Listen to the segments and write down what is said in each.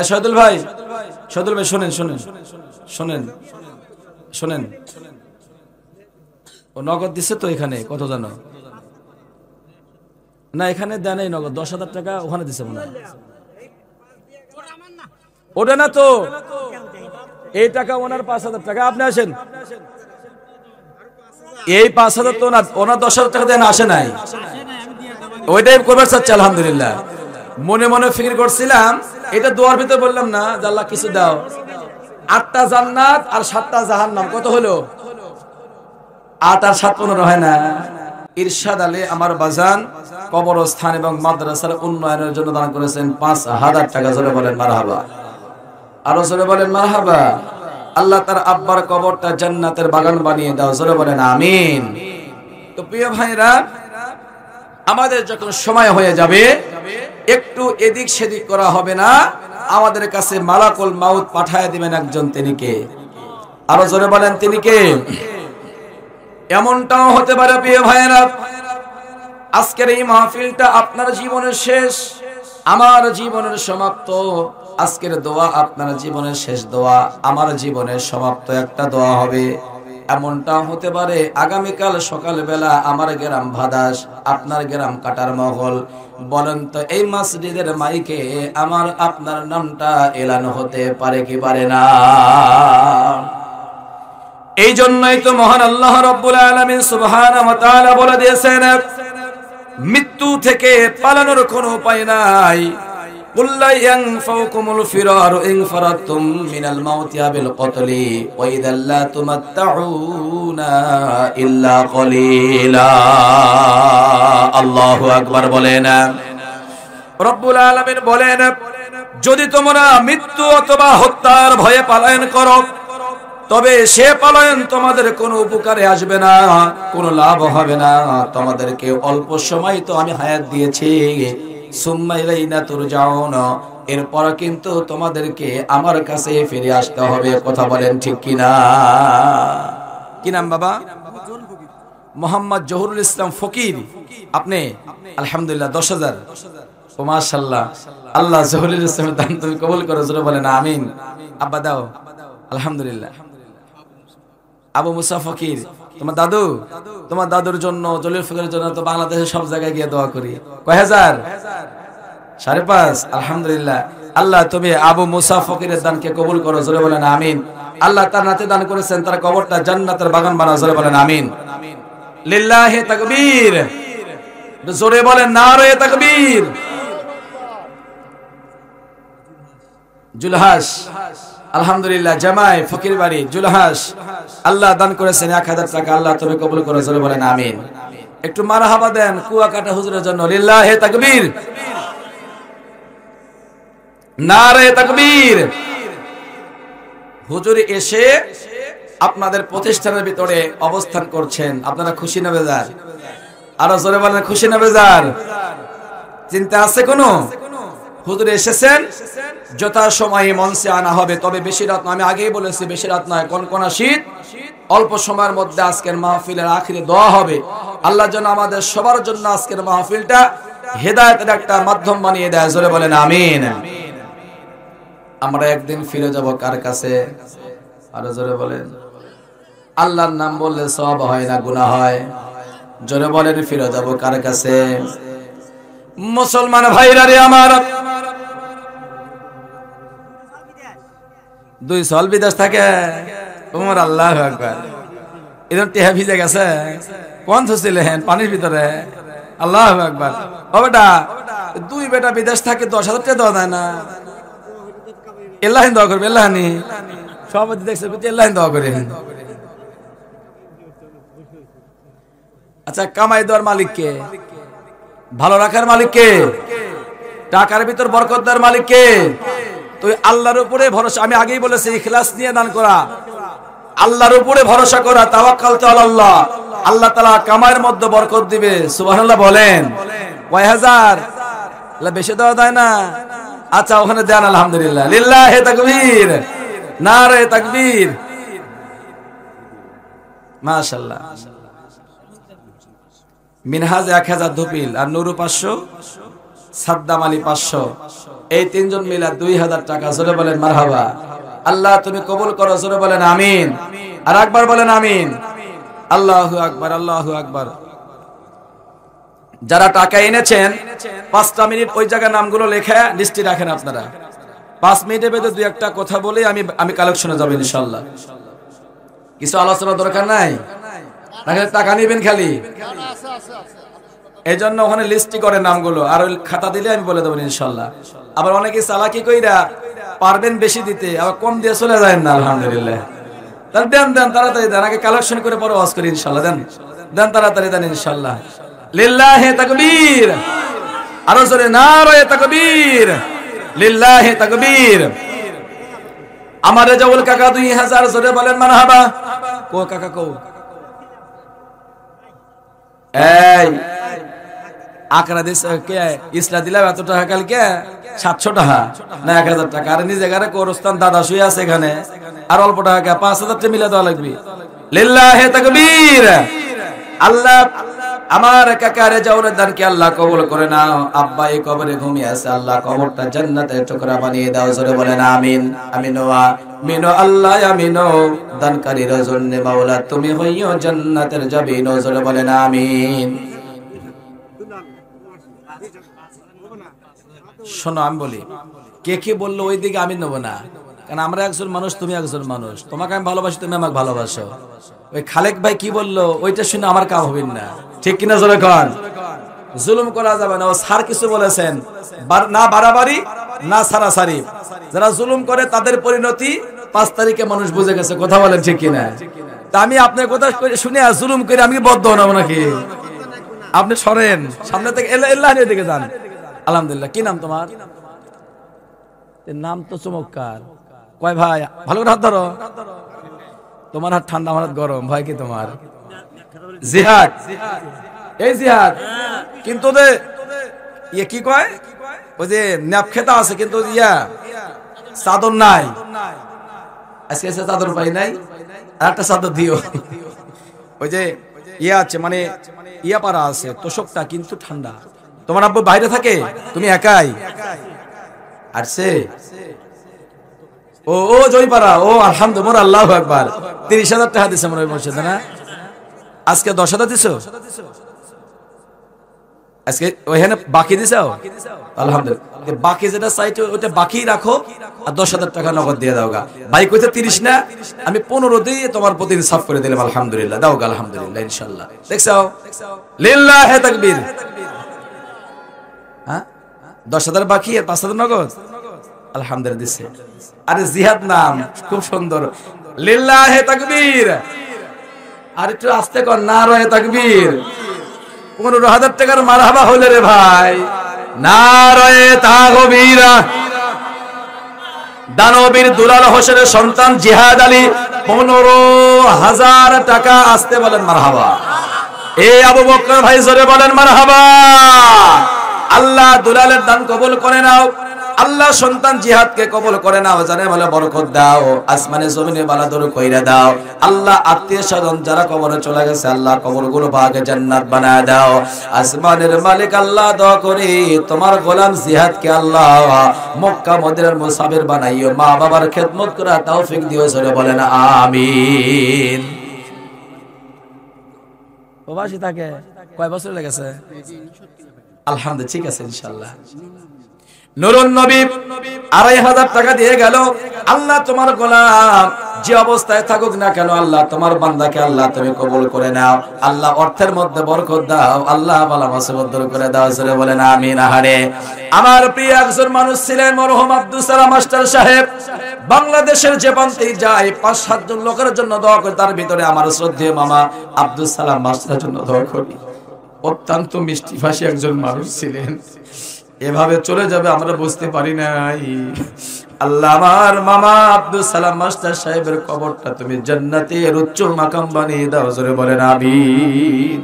শহীদুল ভাই, শহীদুল ভাই শোনেন শোনেন শোনেন শোনেন, ও নগদ দিচ্ছে তো এখানে, কত জানো না, এখানে দেয় নাই নগদ, 10,000 টাকা ওখানে দিচ্ছে মনে হয়। ওটা না তো, এই টাকা ওনার 5,000 টাকা। আপনি আসেন, এই 5,000 তো ওনার 10,000 টাকা দেন আসে নাই, ওইটাই করবার চাচ্ছে। আলহামদুলিল্লাহ, মনে মনে ফিকির করছিলাম, এটা দোয়ার ভিতরে বললাম না যে আল্লাহ কিছু দাও, 8টা জান্নাত আর 7টা জাহান্নাম, কত হলো? 8 আর 7 15 হয় না? ইরশাদ আলী আমার বাজান কবরস্থান এবং মাদ্রাসার উন্নয়নের জন্য দান করেছেন 5,000 টাকা। জোরে বলেন মারহাবা, আরো জোরে বলেন মারহাবা। আল্লাহ তার আব্বার কবরটা জান্নাতের বাগান বানিয়ে দাও, জোরে বলেন আমিন। তো প্রিয় ভাইরা, আমাদের যখন সময় হয়ে যাবে, একটু এদিক সেদিক করা হবে না, আমাদের কাছে মালাকুল মাউত পাঠায় দিবেন একজন, তিনি কে? আরো জোরে বলেন তিনি কে? এমনটাও হতে পারে প্রিয় ভাইরা, আজকের এই মাহফিলটা আপনার জীবনের শেষ, আমার জীবনের সমাপ্ত। আজকের দোয়া আপনার জীবনের শেষ দোয়া, আমার জীবনের সমাপ্ত একটা দোয়া হবে। এমনটাও হতে পারে আগামীকাল সকালবেলা আমার গ্রাম ভাদাস, আপনার গ্রাম কাটার মহল, বলেন তো এই মসজিদের মাইকে আমার আপনার নামটা এলান হতে পারে কি পারে না? এই জন্যই তো মহান আল্লাহ রাব্বুল আলামিন সুবহানাহু ওয়া তাআলা বলে দিয়েছেন, মৃত্যু থেকে পালানোর কোনো উপায় নাই। কুল লা ইয়ানফাউকুমুল ফিরারু ইন ফারাতুম মিনাল মাউতি বিল কতলি ওয়া ইযাল লা তুমাত্তাউনা ইল্লা কলিলা। আল্লাহু আকবার বলেন। রব্বুল আলামিন বলেন, যদি তোমরা মৃত্যু অথবা হত্যার ভয়ে পলায়ন করো, তবে সে পলায়ন তোমাদের কোনো উপকারে আসবে না, কোনো লাভ হবে না। তোমাদেরকে অল্প সময় তো আমি হায়াত দিয়েছি, সুম্মা ইলাইনা তুরজাউন, এরপর কিন্তু তোমাদেরকে আমার কাছে ফিরে আসতে হবে। কথা বলেন ঠিক কিনা? কি নাম বাবা? মোহাম্মদ জহুরুল ইসলাম ফকির। আপনি আলহামদুলিল্লাহ 10,000। ও মাশাআল্লাহ, আল্লাহ জহুরুল ইসলামের দান তুমি কবুল করো, জোরে বলেন আমিন। আব্বা দাও, আলহামদুলিল্লাহ। আবু মুসা ফকির, তোমার দাদু, তোমার দাদুর জন্য, জলিল ফকিরের জন্য তো বাংলাদেশের সব জায়গায় গিয়ে দোয়া করি। কয় হাজার? 5.5। আলহামদুলিল্লাহ, আল্লাহ তুমি আবু মুসা ফকিরের দানকে কবুল করো, জোরে বলেন আমিন। আল্লাহ তার নাতে দান করেছেন, তার কবরটা জান্নাতের বাগান বানাও, জোরে বলেন আমিন। লিল্লাহি তাকবীর, জোরে বলেন নারে তাকবীর। জুলহাস, আলহামদুলিল্লাহ, জামাই ফকির বাড়ি জুলহাস, আল্লাহ দান করেছেন 1,000 টাকা, আল্লাহ তুমি কবুল করো, জোরে বলেন আমিন। একটু মারহাবা দেন কুয়াকাটা হুজুরের জন্য। লিল্লাহি তাকবীর, নারে তাকবীর। হুজুর এসে আপনাদের প্রতিষ্ঠানের ভিতরে অবস্থান করছেন, আপনারা খুশি না বেজার? আরো জোরে বলেন খুশি না বেজার? চিন্তা আছে কোনো? হুজুর এসেছেন, যথা সময়ে মঞ্চে আনা হবে, তবে বেশি রাত নয়, আমি আগেই বলেছি বেশি রাত নয়, কনকনা শীত, অল্প সময়ের মধ্যে আজকের মাহফিলের আখিরে দোয়া হবে। আল্লাহ যেন আমাদের সবার জন্য আজকের মাহফিলটা হেদায়েতের একটা মাধ্যম বানিয়ে দেয়, জোরে বলেন আমিন। আমরা একদিন ফিরে যাব কার কাছে? আরো জোরে বলেন। আল্লাহর নাম বললে সওয়াব হয় না গুনাহ হয়? জোরে বলেন ফিরে যাব কার কাছে? মুসলমান ভাইরা রে আমার, 2 সাল বিদেশ থাকে তোমার, আল্লাহু আকবার। এদের টেহা ভিজে গেছে, কোন থছিলেন পানির ভিতরে? আল্লাহু আকবার। ও বেটা, 2 বেটা বিদেশ থাকে, 10,000 টাকা দেওয়া যায় না? এল্লাহিন দোয়া করবে, এল্লাহানি সভাপতি দেখছে, এল্লাহিন দোয়া করে। আচ্ছা, কামাই দেওয়ার মালিক কে? ভালো রাখার মালিক কে? টাকার ভিতর বরকত দেওয়ার মালিক কে? তুই আল্লাহর উপরে ভরসা, আমি আগেই বলেছি ইখলাস নিয়ে দান করা, আল্লাহর উপরে ভরসা করা, তাওয়াক্কালতু আলাল্লাহ। আল্লাহ তাআলা কামাইয়ের মধ্যে বরকত দিবে, সুবহানাল্লাহ বলেন। কয় হাজার? বেশি দেওয়া যায় না? আচ্ছা ওখানে দেন, আলহামদুলিল্লাহ। লিল্লাহি তাকবীর, নারে তাকবীর, মাশাআল্লাহ। মিনহাজ 1000 ধুপিল আর নুরু 500, সাদ্দাম আলী 500, এই তিনজন মিলা 2000 টাকা। জোরে বলেন মারহাবা। আল্লাহ তুমি কবুল করো, জোরে বলেন আমিন। আর একবার বলেন আমিন। আল্লাহু আকবার, আল্লাহু আকবার। যারা টাকা এনেছেন 5টা মিনিট ওই জায়গার নামগুলো লেখা লিস্টে রাখেন আপনারা। 5 মিনিটের ভেতরে দুই একটা কথা বলে আমি কালেকশনে যাব ইনশাআল্লাহ। কিছু আলোচনা দরকার নাই, টাকা নিবেন খালি, এই জন্য ওখানে লিস্টি করে নামগুলো, আর ওই খাতা দিলে আমি বলে দেবো ইনশাআল্লাহ। আবার অনেকে চালাকি কইরা পারবেন বেশি দিতে, আবার কম দিয়ে চলে যায় না। আলহামদুলিল্লাহ, তাহলে দেন দেন তাড়াতাড়ি দেন, আগে কালেকশন করে পরে ওয়াজ করি ইনশাআল্লাহ। দেন দেন তাড়াতাড়ি দেন ইনশাআল্লাহ। লিল্লাহি তাকবীর, আরো জোরে নারায়ে তাকবীর, লিল্লাহি তাকবীর। আমার রেজাউল কাকা 2000, জোরে বলেন মারহাবা। কো কাকা কো, এই আকরা দিস কে ইসলা দিলাম এত টাকা, কালকে 700 টাকা না 1000 টাকা। আর নিজে ঘরে কোরস্তান দাদা শুয়ে আছে এখানে, আর অল্প টাকা 5000 টাকা মিলে দেওয়া লাগবে। লিল্লাহি তাকবীর। আল্লাহ আমার কাকা রেজাউলের দানকে আল্লাহ কবুল করে নাও। আব্বা এই কবরে ঘুমিয়ে আছে, আল্লাহ কবরটা জান্নাতের টুকরা বানিয়ে দাও। জোরে বলেন আমিন। আমিনো আমিনো আল্লাহ আমিনো, দানকারীর জন্য মাওলা তুমি হইও জান্নাতের জাবিন। জোরে বলেন আমিন। শোনো আমি বলি, কে কে বললো ওই দিকে আমি নেবো না, কারণ আমরা একজন মানুষ, তুমি একজন মানুষ, তোমাকে আমি ভালোবাসি, তুমি আমাকে ভালোবাসো। ওই খালেক ভাই কি বললো ওইটা শুনে আমার কাম হবেন না, ঠিক কিনা? জোরে কন। জুলুম করা যাবে না। ও স্যার কিছু বলেছেন, না বাড়াবাড়ি না সারাসারি। যারা জুলুম করে তাদের পরিণতি 5 তারিখে মানুষ বুঝে গেছে। কথা বলেন ঠিক কিনা? তা আমি আপনার কথা শুনে জুলুম করে আমি বদ্ধ হব নাকি? আপনি সরেন সামনে থেকে, এল্লাহ দিকে যান। আলহামদুলিল্লাহ। কি নাম তোমার? নাম তো চমৎকার। কয় ভাই? ভালো করে হাত ধরো। তোমার হাত ঠান্ডা, আমার হাত গরম। ভাই কি তোমার? জিহাদ। এই জিহাদ কিন্তু ইয়ে কি কয়, ওই যে ন্যাপ খেতা আছে কিন্তু ইয়া চাদর নাই। আজকে এসে চাদর পাই নাই, আর একটা চাদর দিও। ওই যে ইয়া আছে, মানে ইয়া পারা আছে তোষকটা, কিন্তু ঠান্ডা। তোমার আব্বু বাইরে থাকে, তুমি একাই। আর সে ও জয়পাড়া, ও আলহামদুলিল্লাহ, আল্লাহু আকবার। 30,000 টাকা দিছে মনে হয় মসজিদে, না? আজকে 10,000 দিছো? আজকে ওইখানে বাকি দিছো? আলহামদুলিল্লাহ। বাকি যেটা চাইতে ওইটা বাকি রাখো, আর 10,000 টাকা নগদ দিয়ে দাও গা। ভাই কইতে 30 না, আমি 15 দিয়ে তোমার প্রতি ইনসাফ করে দিলাম। আলহামদুলিল্লাহ, দাও গা। আলহামদুলিল্লাহ, ইনশাআল্লাহ। দেখছো? লিল্লাহি তাকবীর। হ্যাঁ, 10,000 বাকি আর 5,000 নগদ। আলহামদুলিল্লাহ দিছে। আরে জিহাদ নাম খুব সুন্দর। লিল্লাহি তাকবীর। আর একটু আস্তে কর, নারায়ে তাকবীর। 15,000 টাকার মারহাবা হইলে রে ভাই, নারায়ে তাকবীর। দানবীর দুলাল হোসেনের সন্তান জিহাদ আলী 15,000 টাকা। আস্তে বলেন মারহাবা। এই আবু বকর ভাই জোরে বলেন মারহাবা। আল্লাহ দুলালের দান কবুল করে নাও। আল্লাহ সন্তান জিহাদকে কবুল করে নাও। জানে বলে বরকত দাও, আসমানে জমিনে বালাদুর কইরা দাও। আল্লাহ আত্মীয় স্বজন যারা কবরে চলে গেছে, আল্লাহ কবরগুলো ভাগে জান্নাত বানায় দাও। আসমানের মালিক আল্লাহ, দোয়া করি তোমার গোলাম জিহাদকে আল্লাহ মক্কা মদিনার মুসাফির বানাইও। মা বাবার খেদমত করা তৌফিক দিও। জোরে বলেন আমিন। প্রবাসী থাকে কয় বছর লেগেছে? আলহামদুলিল্লাহ, ঠিক আছে ইনশাআল্লাহ। নুরুন নবী 2,500 টাকা দিয়ে গেল। আল্লাহ তোমার গোলাম যে অবস্থায় থাকুক না কেন, আল্লাহ তোমার বান্দাকে আল্লাহ তুমি কবুল করে নাও। আল্লাহ অর্থের মধ্যে বরকত দাও। আল্লাহ বালা মুসিবত দূর করে দাও। জোরে বলেন আমিন। আহারে আমার প্রিয় একজন মানুষ ছিলেন মরহুম আব্দুল সালাম মাস্টার সাহেব। বাংলাদেশের যে প্রান্তেই যায় 5-7 জন লোকের জন্য দোয়া করে। তার ভিতরে আমার শ্রদ্ধেয় মামা আব্দুল সালাম মাস্টারের জন্য দোয়া করি। অত্যন্ত মিষ্টিভাষী একজন মানুষ ছিলেন। এভাবে চলে যাবে আমরা বুঝতে পারি নাই। আল্লাহ আমার মামা আব্দুল সালাম মাস্টার সাহেবের কবরটা তুমি জান্নাতের উচ্চ মাকাম বানিয়ে দাও। জোরে বলেন আমিন।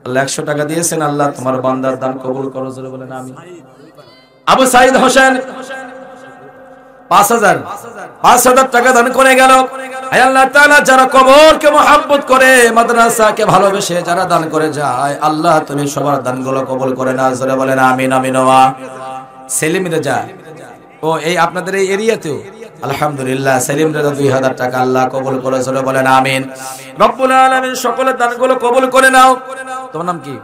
আল্লাহ 100 টাকা দিয়েছেন, আল্লাহ তোমার বান্দার দান কবুল করো। জোরে বলেন আমিন। আবু সাইদ হোসেন 5,000 টাকা দান করে গেল। আয় আল্লাহ তাআলা যারা কবরকে মহব্বত করে, মাদ্রাসাকে ভালোবেসে যারা দান করে যায়, আল্লাহ তুমি সবার দানগুলো কবুল করে নাও। জোরে বলেন আমিন। আমিন। সেলিম রেজা, ও এই আপনাদের এই এরিয়াতেও আলহামদুলিল্লাহ সেলিম রেজা 2000 টাকা আল্লাহ কবুল করে। জোরে বলেন আমিন। রব্বুল আলামিন সকলের দানগুলো কবুল করে নাও। তোমার নাম কি?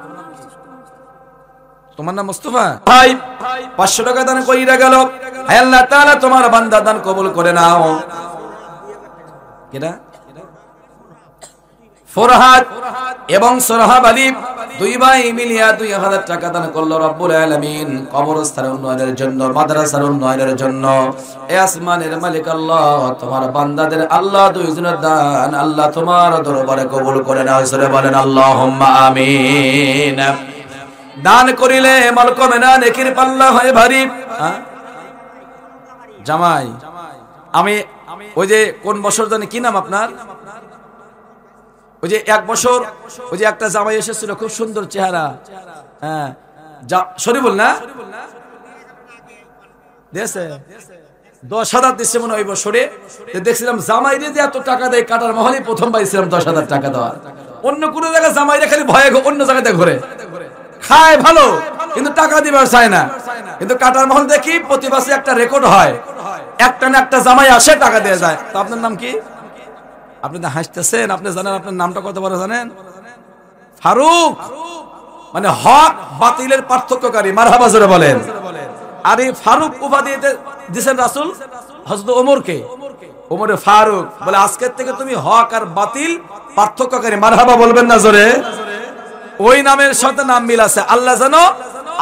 তোমার নাম মুস্তাফা ভাই। 500 টাকা দান কইরা গেল। হে আল্লাহ তাআলা তোমার বান্দা দান কবুল করে নাও। কেডা? ফরহাদ এবং সোহাব আলী দুই ভাই মিলিয়া 2000 টাকা দান করলো রব্বুল আলামিন কবরস্থানের উন্নয়নের জন্য, মাদ্রাসার উন্নয়নের জন্য। এ আসমানের মালিক আল্লাহ তোমার বান্দাদের আল্লাহ দুইজনের দান আল্লাহ তোমার দরবারে কবুল করে নাও। জোরে বলেন আল্লাহুম্মা আমিন। দান করিলে মাল কমে না, নেকির পাল্লা হয় ভারী। জামাই আমি ওই যে কোন বছর জানি কি নাম আপনার, ওই যে 1 বছর ওই যে একটা জামাই এসেছিল খুব সুন্দর চেহারা, হ্যাঁ শরীফুল না দিয়েছে 10,000 দিচ্ছে মনে ওই বছরে। দেখছিলাম জামাই দিয়ে এত টাকা দেয়, কাটার মহলে প্রথম পাইছিলাম 10,000 টাকা দেওয়া। অন্য কোন জায়গায় জামাইরা খালি ভয়ে অন্য জায়গাতে ঘুরে খায় ভালো, কিন্তু টাকা দিবার চায় না। কিন্তু কাটার মহল দেখি প্রতি মাসে একটা রেকর্ড হয়, একটা না একটা জামাই আসে টাকা দিয়ে যায়। তো আপনার নাম কি? আপনি তো হাসতেছেন, আপনি জানেন আপনার নামটা কত বড় জানেন? ফারুক, মানে হক বাতিলের পার্থক্যকারী। মারহাবা জোরে বলেন। আর এই ফারুক উপাধি দিয়েছেন রাসূল হযরত ওমরকে। ওমরে ফারুক বলে আজকের থেকে তুমি হক আর বাতিল পার্থক্যকারী। মারহাবা বলবেন না জোরে? ওই নামের সাথে নাম মিল আছে। আল্লাহ জানো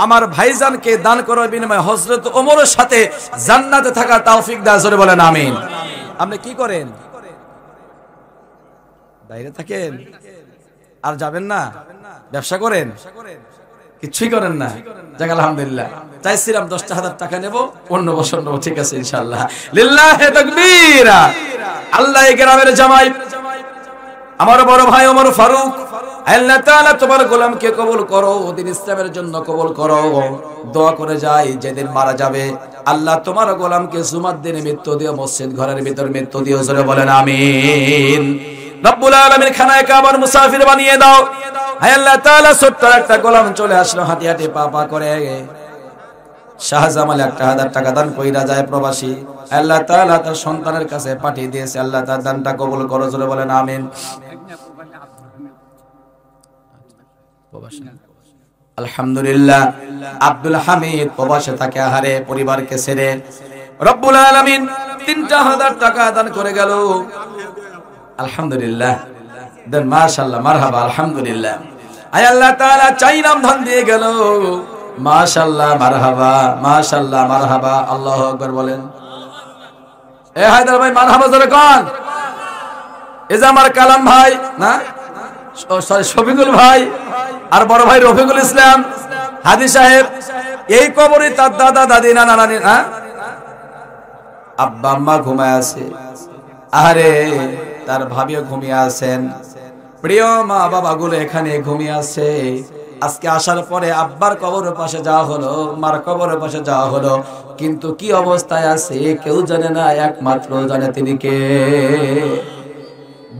আমার ভাইজানকে দান করার বিনিময়ে হযরত ওমরের সাথে জান্নাতে থাকার তৌফিক দাও। জোরে বলেন আমিন। আপনি কি করেন? বাইরে থাকেন আর যাবেন না? ব্যবসা করেন? কিছুই করেন না? যাক আলহামদুলিল্লাহ। চাইছিলাম 10,000 টাকা নেব, অন্য বছর নেব। ঠিক আছে ইনশাআল্লাহ। লিল্লাহি তাকবীর। আল্লাহ এই গ্রামের জামাই আমার বড় ভাই ওমর ফারুক, আল্লাহ তাআলা তোমার গোলামকে কবুল করো, দিন ইসলামের জন্য কবুল করো। দোয়া করে যাই যেদিন মারা যাবে আল্লাহ তোমার গোলামকে জুমার দিনে মৃত্যু দিও, মসজিদ ঘরের ভিতর মৃত্যু দিও। জোরে বলেন আমিন। রব্বুল আলামিন খানায়ে কাবার মুসাফির বানিয়ে দাও। হে আল্লাহ তাআলা ছোট্ট একটা গোলাম চলে আসলো হাঁটি হাঁটি পা পা করে। শাহজামাল 1000 টাকা দান কইরা যায় প্রবাসী। আল্লাহ তাআলা তার সন্তানের কাছে পাঠিয়ে দিয়েছে। আল্লাহ তার দানটা কবুল করো। জোরে বলেন আমিন। আলহামদুলিল্লাহ। আব্দুল হামিদ প্রবাসে থাকে, আহারে পরিবারকে ছেড়ে। রব্বুল আলামিন 3000 টাকা দান করে গেল। আলহামদুলিল্লাহ দেন মাশাআল্লাহ মারহাবা আলহামদুলিল্লাহ। আয় আল্লাহ তাআলা চাইলাম ধান দিয়ে গেল। মাশাআল্লাহ মারহাবা মাশাআল্লাহ মারহাবা। আল্লাহু আকবার বলেন। এ হায়দার ভাই মারহাবা জোরে কোন। এই যে আমার কালাম ভাই না, সরি শফিকুল ভাই আর বড় ভাই রফিকুল ইসলাম হাদি সাহেব, এই কবরে তার দাদা দাদি নানা নানি না আব্বা আম্মা ঘুমায় আছে, আরে তার ভাবিও ঘুমিয়ে আছেন, প্রিয় মা বাবা গুলো এখানে ঘুমিয়ে আছে। আজকে আসার পরে আব্বার কবরের পাশে যাওয়া হলো, মার কবরের পাশে যাওয়া হলো, কিন্তু কি অবস্থায় আছে কেউ জানে না, একমাত্র জানে তিনি কে।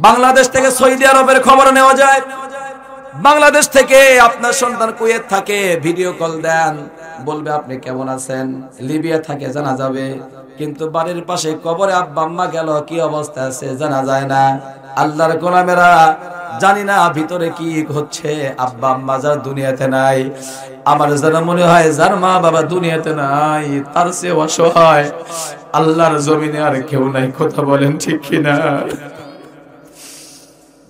বাংলাদেশ থেকে সৌদি আরবের খবর নেওয়া যায়। বাংলাদেশ থেকে আপনার সন্তান কুয়েত থাকে, ভিডিও কল দেন, বলবে আপনি কেমন আছেন। লিবিয়া থাকে জানা যাবে, কিন্তু বাড়ির পাশে কবরে আব্বা আম্মা গেল কি অবস্থা আছে জানা যায় না। আল্লাহর গোলামেরা জানি না ভিতরে কি হচ্ছে। আব্বা আম্মা যার দুনিয়াতে নাই, আমার যেন মনে হয় যার মা বাবা দুনিয়াতে নাই তার চেয়ে অসহায় আল্লাহর জমিনে আর কেউ নাই। কথা বলেন ঠিক কিনা?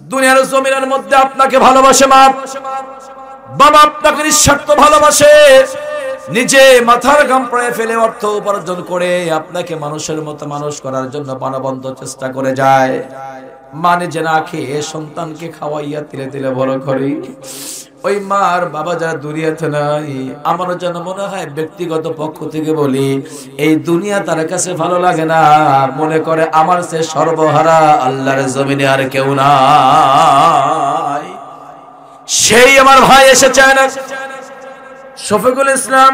দুনিয়ার জমিনের মধ্যে আপনাকে ভালোবাসে মা বাবা, আপনাকে নিঃস্বার্থ ভালোবাসে, নিজে মাথার ঘাম পায়ে ফেলে অর্থ উপার্জন করে আপনাকে মানুষের মতো মানুষ করার জন্য প্রাণবন্ত চেষ্টা করে যায়। মানে যে না খেয়ে সন্তানকে খাওয়াইয়া তিলে তিলে বড় করে, ওই মার বাবা যারা দুনিয়াতে নাই, আমারও যেন মনে হয় ব্যক্তিগত পক্ষ থেকে বলি, এই দুনিয়া তার কাছে ভালো লাগে না, মনে করে আমার সে সর্বহারা আল্লাহর জমিনে আর কেউ নাই। সেই আমার ভাই এসেছেন শফিকুল ইসলাম।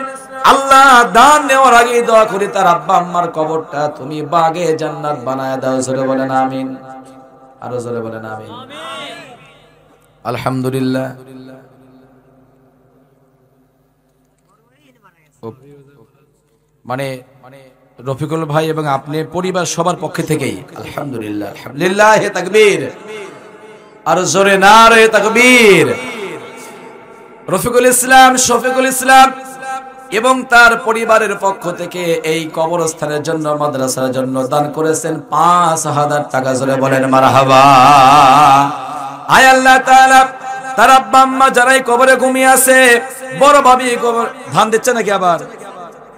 আল্লাহ দান নেওয়ার আগে দোয়া করি তার আব্বা আম্মার কবরটা তুমি বাগে জান্নাত বানায় দাও। জোরে বলেন আমিন। আরো জোরে বলেন আমিন। আলহামদুলিল্লাহ। মানে রফিকুল ভাই এবং আপনি পরিবার সবার পক্ষ থেকেই আলহামদুলিল্লাহ, আলহামদুলিল্লাহ, তাকবীর, আর জোরে নারে তাকবীর। রফিকুল ইসলাম, শফিকুল ইসলাম এবং তার পরিবারের পক্ষ থেকে এই কবরস্থানের জন্য, মাদ্রাসার জন্য দান করেছেন ৫,০০০ টাকা। জোরে বলেন মারহাবা। আয় আল্লাহ তাআলা, তার আব্বা আম্মা যারাই কবরে ঘুমিয়ে আছে, বড় ভাবি কবর ধান দিচ্ছে নাকি আবার?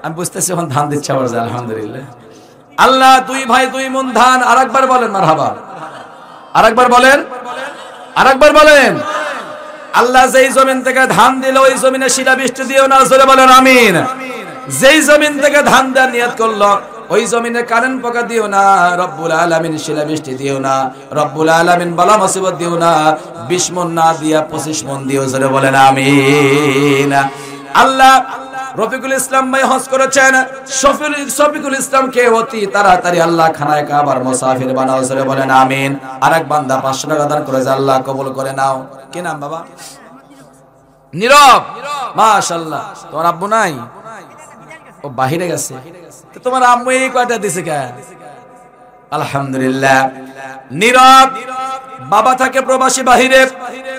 আমি বুঝতেছি এখন ধান দিচ্ছে আবার। আলহামদুলিল্লাহ। আল্লাহ 2 ভাই 2 মন ধান। আরেকবার বলেন মারহাবা। আরেকবার বলেন, আরেকবার বলেন। আল্লাহ যেই জমিন থেকে ধান দিল ওই জমিনে শিলাবৃষ্টি দিও না। জোরে বলেন আমিন। যেই জমিন থেকে ধান দেওয়ার নিয়ত করলো ওই জমিনে কারেন্ট পোকা দিও না রব্বুল আলামিন, শিলাবৃষ্টি দিও না রব্বুল আলামিন, বালা মুসিবত দিও না। 20 মন না দিয়া 25 মন দিও। জোরে বলেন আমিন। আল্লাহ রফিকুল ইসলাম ভাই হজ করেছেন, শফিকুল ইসলামকে অতি তাড়াতাড়ি আল্লাহ খানায় কাবার মুসাফির বানাও। জোরে বলেন আমিন। আরেক বান্দা 500 টাকা দান করেছে, আল্লাহ কবুল করে নাও। কি নাম বাবা? নীরব। মাশাআল্লাহ। তোমার আব্বু নাই? ও বাহিরে গেছে। তো তোমার আম্মু এই কয়টা দিছে কেন? আলহামদুলিল্লাহ। নীরব বাবা থাকে প্রবাসী বাহিরে।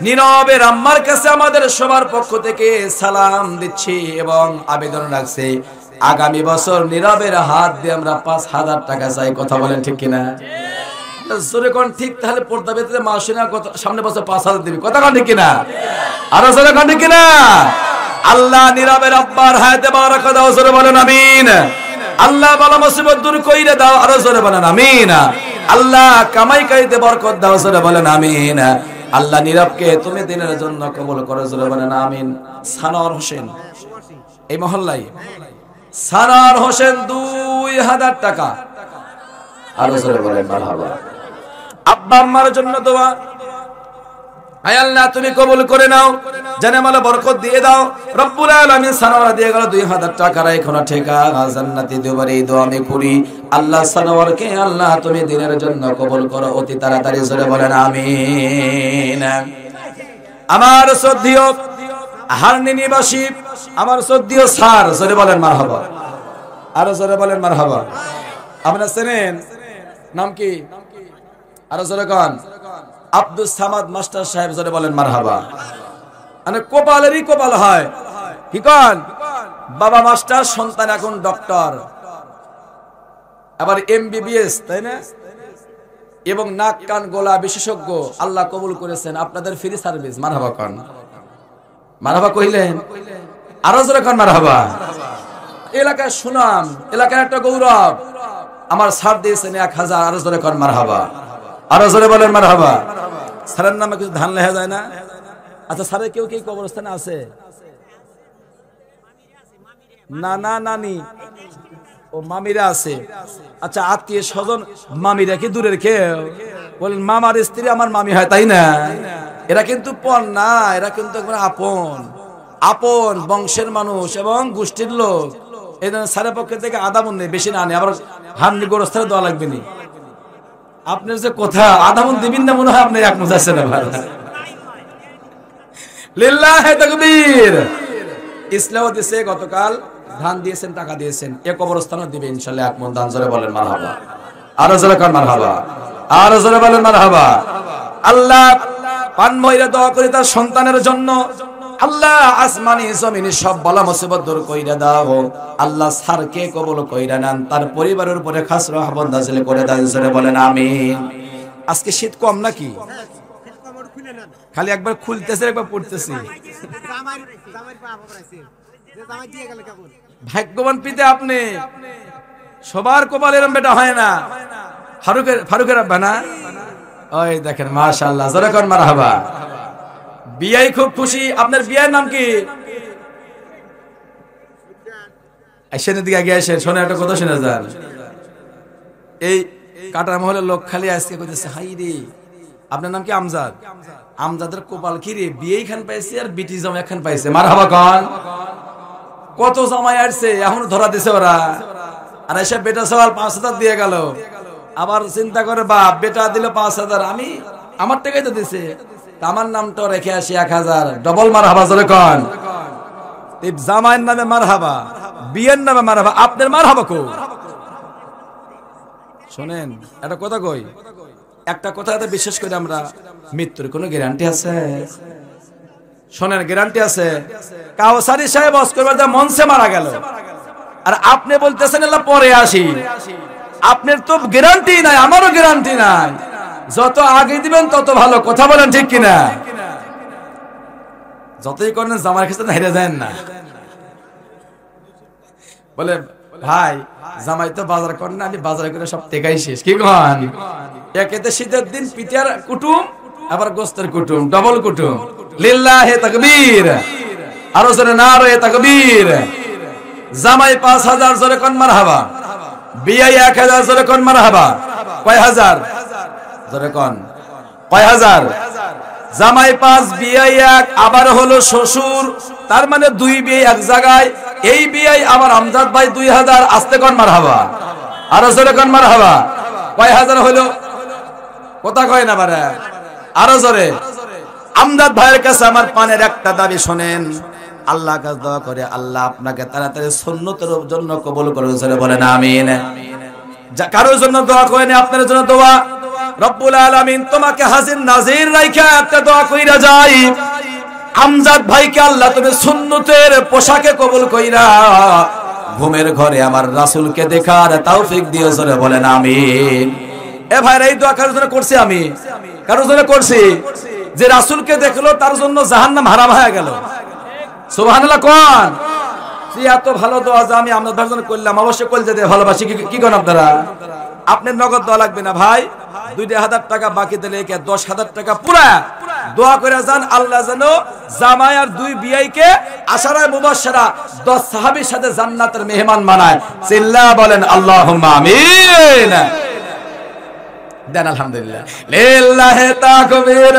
নীরবের আম্মার কাছে আমাদের সবার পক্ষ থেকে সালাম দিচ্ছি এবং আবেদন রাখছি, আগামী বছর নীরবের হাত দিয়ে আমরা ৫,০০০ টাকা চাই। কথা বলেন ঠিক কিনা? জোরে কোন ঠিক? তাহলে পর্দা বেঁধে মাসিনা সামনে বছর ৫,০০০ দিবি। কথা কোন ঠিক কিনা? আরো জোরে কোন ঠিক কিনা? আল্লাহ নীরবের আব্বার হায়াতে বারাকা দাও। জোরে বলেন আমিন। আল্লাহ বালা মুসিবত দূর কইরে দাও। আরো জোরে বলেন আমিন। আল্লাহ কামাই কাইতে বরকত দাও। জোরে বলেন আমিন। আল্লাহ নীরবকে তুমি দিনের জন্য কবুল করো। জোরে বলেন আমিন। সানোয়ার হোসেন, এই মহল্লায় সানোয়ার হোসেন ২,০০০ টাকা। আরো জোরে বলেন মারহাবা। আব্বা আম্মার জন্য দোয়া। আয় আল্লাহ তুমি কবুল করে নাও, জানে মালে বরকত দিয়ে দাও। রব্বুল আলামিন সানোয়ার দিয়ে গেল ২,০০০ টাকা। এখনো ঠিকানা জান্নাতি দেবার এই দোয়া আমি করি। আল্লাহ সানোয়ারকে আল্লাহ তুমি দিনের জন্য কবুল করো অতি তাড়াতাড়ি। জোরে বলেন আমিন। আমার শ্রদ্ধেয় হারনি নিবাসী, আমার শ্রদ্ধেয় স্যার, জোরে বলেন মারহাবা। আরো জোরে বলেন মারহাবা। আপনারা চেনেন? নাম কি? আরো জোরে কোন? আব্দুল সামাদ মাস্টার সাহেব। জোরে বলেন মারহাবা। মানে কপালেরই কপাল হয়। কি কোন? বাবা মাস্টার, সন্তান এখন ডক্টর, আবার MBBS, তাই না? এবং নাক কান গলা বিশেষজ্ঞ আল্লাহ কবুল করেছেন। আপনাদের ফ্রি সার্ভিস। মারহাবা কোন? মারহাবা কইলেন? আরো জোরে কোন মারহাবা। এলাকার সুনাম, এলাকার একটা গৌরব। আমার ছাড় দিয়েছেন 1000। আরো জোরে কোন মারহাবা। আরো জোরে বলেন মারহাবা। স্যারের নামে কিছু ধান লেখা যায় না? আচ্ছা স্যারের কেউ কি কবরস্থানে আছে? নানা নানি ও মামিরা আছে। আচ্ছা আত্মীয় স্বজন মামিরা কি দূরের কেউ? বলেন মামার স্ত্রী আমার মামি হয়, তাই না? এরা কিন্তু পর না, এরা কিন্তু একবার আপন, আপন বংশের মানুষ এবং গোষ্ঠীর লোক। এই জন্য স্যারের পক্ষে থেকে আধা মন নেই, বেশি না আনে। আবার হান্ডি গোরস্থানে দেওয়া লাগবে নি। আপনার যে কথা আধা মন দিবেন না মনে হয় আপনি এক মন যাচ্ছেন। লিল্লাহি তাকবীর। ইসলাম দিয়েছে, গতকাল ধান দিয়েছেন, টাকা দিয়েছেন। এ কবরস্থানও দিবে ইনশাআল্লাহ 1 মন ধান। জোরে বলেন মারহাবা। আরো জোরে কোন মারহাবা। আরো জোরে বলেন মারহাবা। আল্লাহ পান মইরা দোয়া করি তার সন্তানের জন্য। আল্লাহ আসমানি জমিনি সব বালা মুসিবত দূর কইরা দাও। আল্লাহ স্যারকে কবুল কইরা নেন, তার পরিবারের উপরে খাস রহমত নাযিল করে দেন। জোরে বলেন আমিন। আজকে শীত কম নাকি? খালি একবার খুলতেছে একবার পড়তেছি। ভাগ্যবান পিতা আপনি। সবার কপাল এরম বেটা হয় না। ফারুকের আব্বা না? ওই দেখেন মাশাআল্লাহ। জোরে কোন মারহাবা। বিয়াই খুব খুশি। আপনার বিয়ের নাম কি? আসেন এদিকে আগে আসেন, শোনে একটা কথা শুনে যান। এই কাটার মহলের লোক খালি আজকে কইতেছে হাই রে আপনার নাম কি? আমজাদ। আমজাদের কপাল কি রে, বিয়ে খান পাইছে আর বিটি জামাই খান পাইছে। মারহাবা কোন। কত জামাই আসছে এখন ধরা দিছে ওরা, আর এসে বেটা সওয়াল 5,000 দিয়ে গেল। আবার চিন্তা করে বাপ বেটা দিল 5,000, আমি আমার টাকাই তো দিছে, আমার নামটা রেখে আসি 1,000, ডবল মারহাবা জোরে কোন। জামাইয়ের নামে মারহাবা, বিয়ের নামে মারহাবা, আপনার মারহাবা কো? শোনেন একটা কথা কই, একটা কথাতে বিশ্বাস করি আমরা, মৃত্যুর কোনো গ্যারান্টি আছে? শোনেন গ্যারান্টি আছে? কাউসারি সাহেব হজ করবার যা মনসে মারা গেল, আর আপনি বলতেছেন এলা পরে আসি। আপনার তো গ্যারান্টি নাই, আমারও গ্যারান্টি নাই। যত আগে দিবেন তত ভালো, কথা বলেন ঠিক কিনা? যতই করেন জামার ক্ষেত্রে হেরে যায় না। বলে ভাই জামাই তো বাজার করেন না, আমি বাজার করে সব টেকাই শেষ, কি কন? একেতে শীতের দিন পিঠার কুটুম, আবার গোস্তের কুটুম, ডবল কুটুম। লিল্লাহে তাকবীর, আরো জোরে নারে তাকবীর। জামাই 5,000 জোরে কোন মারহাবা, বিয়ে 1,000 জোরে কোন মারহাবা। কয় হাজার জোরে কোন? কয় হাজার? জামাই 5, বিয়ে 1, আবার হলো শ্বশুর, তার মানে 2 বিয়ে এক জায়গায়। এই বিয়ে আবার আমজাদ ভাই 2,000, আস্তে কোন মারহাবা, আরো জোরে কোন মারহাবা। কয় হাজার হলো? কথা কয় না বারে, আরো জোরে। আমজাদ ভাইয়ের কাছে আমার পানের একটা দাবি শোনেন, আল্লাহ কাছে দোয়া করে আল্লাহ আপনাকে তাড়াতাড়ি সুন্নতের জন্য কবুল করে বলেন আমিন। কারোর জন্য দোয়া করেন, আপনার জন্য দোয়া। রব্বুল আলামিন তোমাকে হাজির নাজির রাইখা একটা দোয়া কইরা যাই, আমজাদ ভাইকে আল্লাহ তুমি সুন্নতের পোশাকে কবুল কইরা ঘুমের ঘরে আমার রাসূলকে দেখার তৌফিক দিও বলেন আমিন। এ ভাইরা এই দোয়া কারোর জন্য করছি, আমি কারোর জন্য করছি, যে রাসূলকে দেখলো তার জন্য জাহান্নাম হারাম হয়ে গেল। সুবহানাল্লাহ কোন? এত ভালো দোয়া যে আমি আমজাদ ভাইয়ের জন্য করলাম, অবশ্যই কল যেতে ভালোবাসি, কি কোন আপনারা? আপনার নগদ দোয়া লাগবে না ভাই, 2,000 টাকা বাকি দিলে 10,000 টাকা পুরা দোয়া করে যান, আল্লাহ যেন জামাই আর 2 বিয়াইকে আশারায়ে মুবাশশারা 10 সাহাবীর সাথে জান্নাতের মেহমান বানায়। চিল্লা বলেন আল্লাহুম্মা আমিন। দেন আলহামদুলিল্লাহ, লিল্লাহি তাকবীর।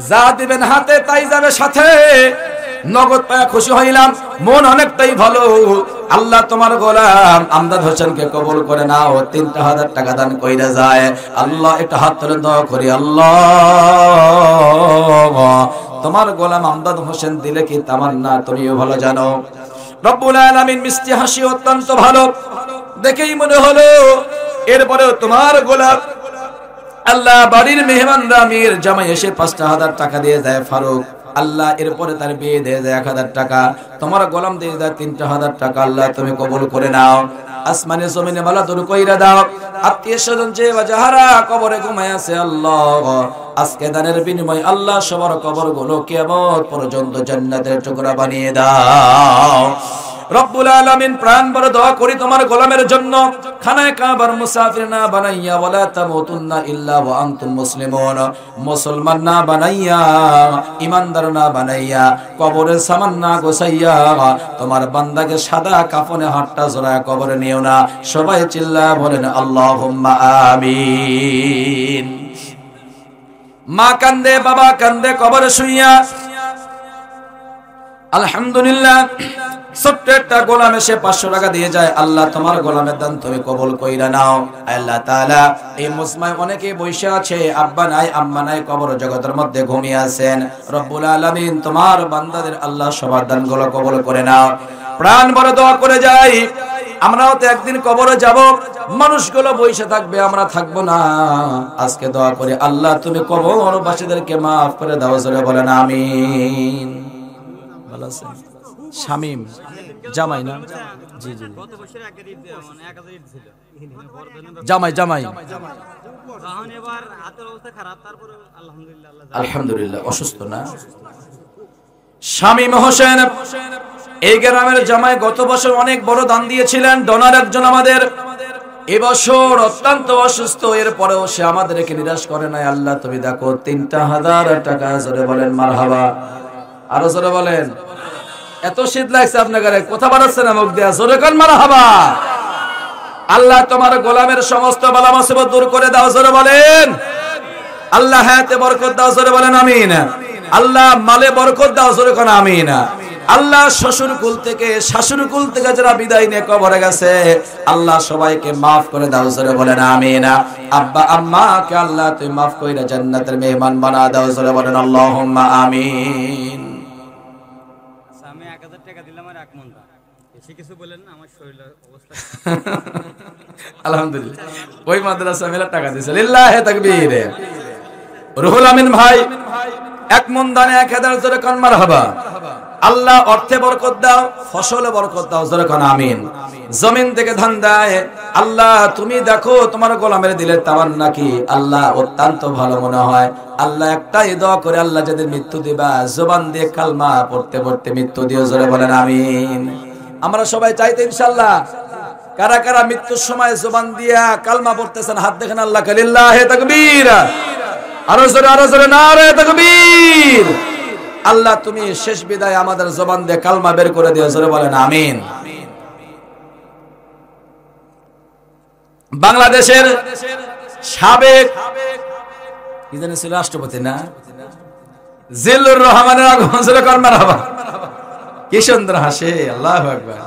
যা দিবেন হাতে তাই যাবে সাথে, নগদ পায়া খুশি হইলাম, মন অনেকটাই ভালো। আল্লাহ তোমার গোলাম আমজাদ হোসেনকে কবুল করে নাও, 3,000 টাকা দান কইরা যায়। আল্লাহ একটা হাত তুলে দোয়া করি, আল্লাহ তোমার গোলাম আমজাদ হোসেন দিলে কি তামান্না তুমিও ভালো জানো। রব্বুল আলামিন মিষ্টি হাসি অত্যন্ত ভালো, দেখেই মনে হলো এরপরেও তোমার গোলাম আল্লাহ বাড়ির মেহমানরা আমির জামাই এসে 5,000 টাকা দিয়ে যায় ফারুক, আল্লাহ এরপরে তার বিয়ে দিয়ে যায় 1,000 টাকা, তোমার গোলাম দিয়ে যায় 3,000 টাকা, আল্লাহ তুমি কবুল করে নাও। আসমানে জমিনে বালা দূর কইরা দাও। আত্মীয় স্বজন যে যাহারা কবরে ঘুমায় আছে আল্লাহ আজকে দানের বিনিময় আল্লাহ সবার কবর গুলো কিয়ামত পর্যন্ত জান্নাতের টুকরা বানিয়ে দাও। রব্বুল আলামিন প্রাণ ভরে দোয়া করি তোমার গোলামের জন্য, খানায়ে কাবার মুসাফির না বানাইয়া, ওয়ালা তামুতুন্না ইল্লা ওয়া আনতুম মুসলিমুন, মুসলমান না বানাইয়া, ইমানদার না বানাইয়া, কবরের সামান না গোছাইয়া তোমার বান্দাকে সাদা কাফনে হাতটা জড়ায় কবরে নিও না। সবাই চিল্লা বলেন আল্লাহুম্মা আমিন। মা কান্দে, বাবা কান্দে কবরে শুইয়া, আলহামদুলিল্লাহ ছোট্ট একটা গোলাম এসে 500 টাকা দিয়ে যায়, আল্লাহ তোমার গোলামের দান তুমি কবুল কইরা নাও। আল্লাহ তাআলা এই মুসমায় অনেকে বসে আছে, আব্বা নাই আম্মা নাই, কবর জগতের মধ্যে ঘুমিয়ে আছেন। রব্বুল আলামিন তোমার বান্দাদের আল্লাহ সবার দানগুলো কবুল করে নাও। প্রাণ ভরে দোয়া করে যাই, আমরাও তো একদিন কবরে যাব, মানুষগুলো বসে থাকবে, আমরা থাকবো না। আজকে দোয়া করি আল্লাহ তুমি কবরবাসীদেরকে maaf করে দাও, জোরে বলেন আমিন। ভালো আছেন? শামিম জামাই না? জি জি, জামাই জামাই আলহামদুলিল্লাহ অসুস্থ না? শামিম হোসেন এই গ্রামের জামাই, গত বছর অনেক বড় দান দিয়েছিলেন, ডোনার একজন আমাদের। এবছর অত্যন্ত অসুস্থ, এরপরেও সে আমাদেরকে নিরাশ করে নাই। আল্লাহ তুমি দেখো 3,000 টাকা, জোরে বলেন মারহাবা, আরো জোরে বলেন। এত শীত লাগছে আপনাকে, কথা বাড়াচ্ছে না মুখ দেয়া, জোরে কোন মারহাবা। আল্লাহ তোমার গোলামের সমস্ত বালা মুসিবত দূর করে দাও, জোরে বলেন। আল্লাহ হায়াতে বরকত দাও, জোরে বলেন আমিন। আল্লাহ মালে বরকত দাও, জোরে কোন আমিন। আল্লাহ শ্বশুর কুল থেকে শাশুড়ি কুল থেকে যারা বিদায় নিয়ে কবরে গেছে আল্লাহ সবাইকে মাফ করে দাও জোরে বলেন আমিন। আব্বা আম্মাকে আল্লাহ তুমি মাফ কইরা জান্নাতের মেহমান বানা দাও জোরে বলেন আল্লাহুম্মা আমিন। আমি 1000 টাকা দিলাম আর এক মন দা বেশি কিছু বলেন না, আমার শরীরের অবস্থা আলহামদুলিল্লাহ ওই মাদ্রাসা মেলা টাকা দিয়েছে লিল্লাহি তাকবীর। রুহুল আমিন ভাই এক মন দানে 1000 জোরে কোন মারহাবা। আল্লাহ অর্থে বরকত দাও, ফসলে বরকত দাও জোরে কোন আমিন। জমিন থেকে ধান দেয় আল্লাহ তুমি দেখো তোমার গোলামের দিলের তামান্না কি আল্লাহ অত্যন্ত ভালো মনে হয়। আল্লাহ একটাই দোয়া করে আল্লাহ যাদের মৃত্যু দিবা জবান দিয়ে কালমা পড়তে পড়তে মৃত্যু দিও জোরে বলেন আমিন। আমরা সবাই চাইতে ইনশাআল্লাহ কারা কারা মৃত্যুর সময় জবান দিয়া কালমা পড়তেছেন হাত দেখেন আল্লাহ লিল্লাহি তাকবীর। আরো জোরে নারে তাকবীর। আল্লাহ তুমি শেষ বিদায় আমাদের জবান দিয়ে কালমা বের করে দিও জোরে বলেন আমিন। বাংলাদেশের সাবেক কি জানি ছিল রাষ্ট্রপতি না জিল্লুর রহমানের আগমন জোরে কোন মারহাবা। কি সুন্দর হাসে আল্লাহু আকবার।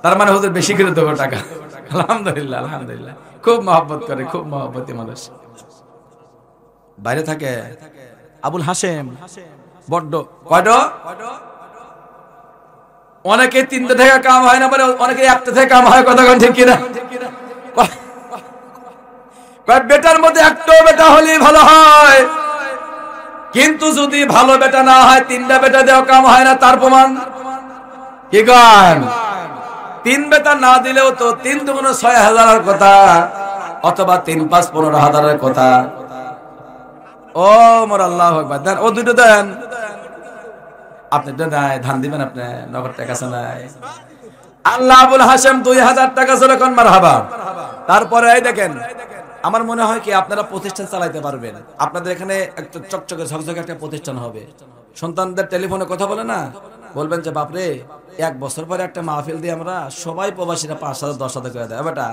তার মানে হুজুর বেশি করে দেবো টাকা। আলহামদুলিল্লাহ আলহামদুলিল্লাহ খুব মহব্বত করে, খুব মহব্বতী মানুষ। বাইরে থাকে আবুল হাশেম বড্ড কয়ড অনেকে 3টা থেকে কাম হয় না, অনেকে 1টা থেকে কাম হয়, কথা কোন ঠিক কিনা? বেটার মধ্যে একটাও বেটা হলে ভালো হয়, কিন্তু যদি ভালো বেটা না হয় 3টা বেটা দেওয়া কাম হয় না। তার প্রমাণ কি গান 3 বেটা না দিলেও তো 3 দুগুণ 6,000 কথা, অথবা 3 5 15,000 কথা। ও মোর আল্লাহু আকবার দেন, ও দুটো দেন আপনি ধান দিবেন, আপনি নগদ টাকা আছে নাই। আল্লাহ আবুল হাশেম 2000 টাকা জোরে কোন মারহাবা। তারপরে এই দেখেন আমার মনে হয় কি আপনারা প্রতিষ্ঠান চালাইতে পারবেন। আপনাদের এখানে একটা চকচকে ঝকঝকে একটা প্রতিষ্ঠান হবে। সন্তানদের টেলিফোনে কথা বলে না, বলবেন যে বাপরে 1 বছর পরে একটা মাহফিল দিয়ে আমরা সবাই প্রবাসীরা 5,000 10,000 করে দেয়। বেটা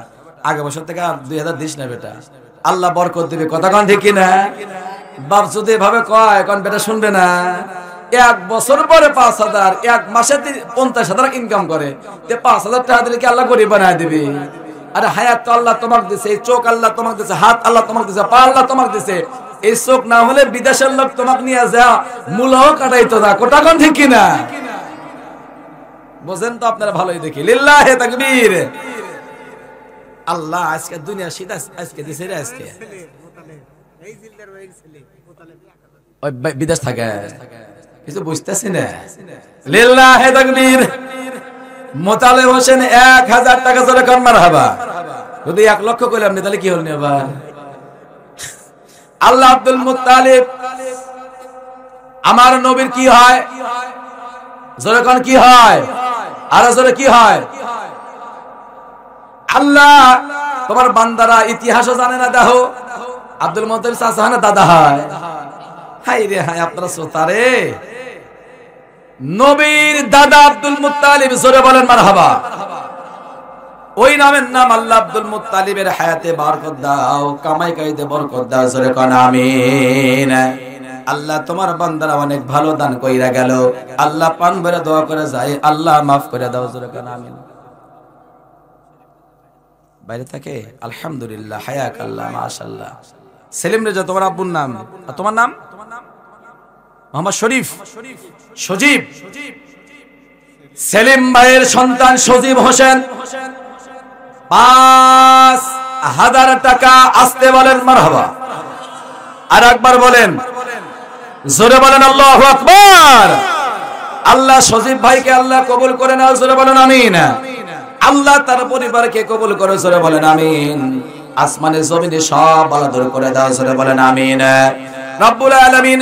আগে বছর থেকে আর 2000 দিস না বেটা, আল্লাহ বরকত দিবে, কথা কোন ঠিক কিনা? বাপ যদি এভাবে কয় কোন বেটা শুনবে না। 1 বছর পরে 5,000, 1 মাসে 50,000 ইনকাম করে, 5,000 টাকা দিলে কি আল্লাহ গরিব বানায় দিবে? আরে হায়াত তো আল্লাহ তোমাকে দিছে, এই চোখ আল্লাহ তোমাকে দিছে, হাত আল্লাহ তোমাকে দিছে, পা আল্লাহ তোমাকে দিছে। এই চোখ না হলে বিদেশের লোক তোমাকে নিয়ে যা মূলাও কাটাইতো না, কোটা কোন ঠিক কিনা? বুঝেন তো আপনারা ভালোই দেখি লিল্লাহি তাকবীর। আল্লাহ আজকে দুনিয়া সিধা আজকে দিছে রে, আজকে এই জিলদার ওই ছেলে ওই বিদেশ থাকে কিছু বুঝতেছি না। লিল্লাহি তাকবীর। মোতালেব হোসেন 1000 টাকা জোরে কোন মারহাবা। যদি 1 লক্ষ কইলাম না তাহলে কি হল না আবার। আল্লাহ আব্দুল মুত্তালিব আমার নবীর কি হয় জোরে কোন কি হয়, আর জোরে কি হয়? আল্লাহ তোমার বান্দারা ইতিহাসও জানে না, দেখো আব্দুল মুত্তালিব চাচা না দাদা হয়। হাই রে হাই আপনারা শ্রোতারে, নবীর দাদা আব্দুল মুত্তালিব জোরে বলেন মারহাবা। ওই নামের নাম আল্লাহ আব্দুল মুত্তালিবের হায়াতে বরকত দাও, কামাই কাইতে বরকত দাও জোরে কোন আমিন। আল্লাহ তোমার বান্দারা অনেক ভালো দান কইরা গেল, আল্লাহ পান ভরে দোয়া করে যায়, আল্লাহ মাফ করে দাও জোরে কোন আমিন। বাইরে থাকে আলহামদুলিল্লাহ হায়াক আল্লাহ মাশাআল্লাহ। সেলিম রেজা তোমার আব্বুর নাম, আর তোমার নাম মোহাম্মদ শরীফ সজীব। সেলিম ভাইয়ের সন্তান সজীব হোসেন 5,000 টাকা আসতে বলেন মারহাবা। আর একবার বলেন জোরে বলেন আল্লাহু আকবার। আল্লাহ সজীব ভাইকে আল্লাহ কবুল করে নাও জোরে বলেন আমিন। আল্লাহ তার পরিবারকে কবুল করে জোরে বলেন আমিন। আসমানে জমিনে সব আলাদা করে দাও জোরে বলেন আমিন। রব্বুল আলামিন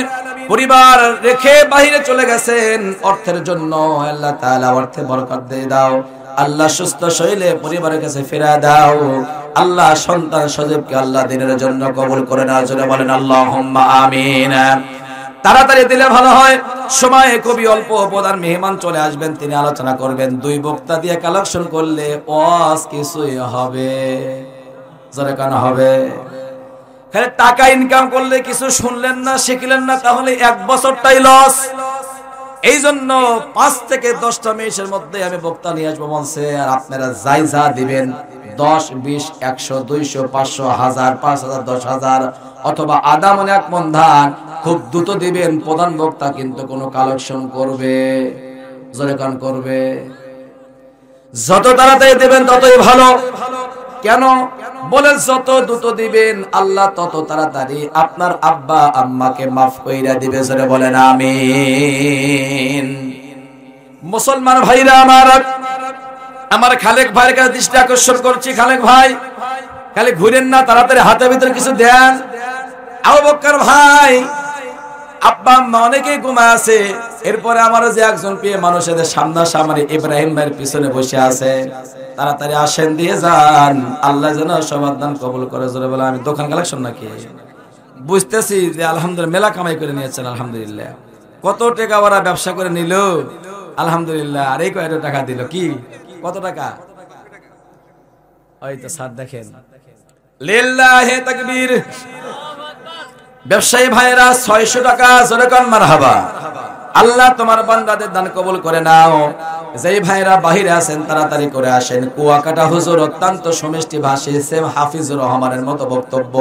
পরিবার রেখে বাইরে চলে গেছেন অর্থের জন্য, আল্লাহ তাআলা অর্থে বরকত দিয়ে দাও। আল্লাহ সুস্থ শরীরে পরিবারের কাছে ফিরা দাও। আল্লাহ সন্তান সজীবকে আল্লাহ দিনের জন্য কবুল করে নাও জোরে বলেন আল্লাহুম্মা আমিন। তাড়াতাড়ি দিলে ভালো হয়, সময় খুবই অল্প। প্রধান মেহমান চলে আসবেন, তিনি আলোচনা করবেন। 2 বক্তা দিয়ে কালেকশন করলে ওয়াজ কিছুই হবে জোরে কানা হবে। খালি টাকা ইনকাম করলে কিছু শুনলেন না শিখলেন না, তাহলে 1 বছরটাই লস। এই জন্য 5 থেকে 10টা মিনিটের মধ্যে আমি বক্তা নিয়ে আসবো মঞ্চে, আর আপনারা যাই যা দিবেন 10, 20, 100, 200, 500, 1000, 5000, 10000 অথবা আধা মণ 1 মণ ধান খুব দ্রুত দিবেন। প্রধান বক্তা কিন্তু কোনো কালেকশন করবে, জোরে কান করবে। যত তাড়াতাড়ি দিবেন ততই ভালো। কেন বলে যত দ্রুত দিবেন আল্লাহ তত তাড়াতাড়ি আপনার আব্বা আম্মাকে মাফ কইরা দিবে। জোরে বলেন আমিন। মুসলমান ভাইরা আমার খালেক ভাইয়ের কাছে দৃষ্টি আকর্ষণ করছি। খালেক ভাই খালি ঘুরেন না, তাড়াতাড়ি হাতের ভিতরে কিছু দেন। আবু বকর ভাই আব্বা আম্মা অনেকেই ঘুমায় আছে, এরপরে আমার যে একজন প্রিয় মানুষ এদের সামনাসামনি ইব্রাহিম ভাইয়ের পিছনে বসে আছে, তাড়াতাড়ি আসেন দিয়ে যান। আল্লাহ যেন সবার দান কবুল করে। জোরে বলে আমি দোকান কালেকশন নাকি বুঝতেছি যে আলহামদুলিল্লাহ মেলা কামাই করে নিয়েছেন। আলহামদুলিল্লাহ কত টাকা ওরা ব্যবসা করে নিল আলহামদুলিল্লাহ। আর এই কয়টা টাকা দিল কি কত টাকা? ওই তো স্যার দেখেন, লিল্লাহি তাকবীর। ব্যবসায়ী ভাইরা 600 টাকা। জোরে কান মারহাবা। আল্লাহ তোমার বান্দাদের দান কবুল করে নাও। যেই ভাইরা বাহিরে আছেন তাড়াতাড়ি করে আসেন। কুয়াকাটা হুজুর অত্যন্ত সুমিষ্টি ভাষী সেম হাফিজুর রহমানের মতো বক্তব্য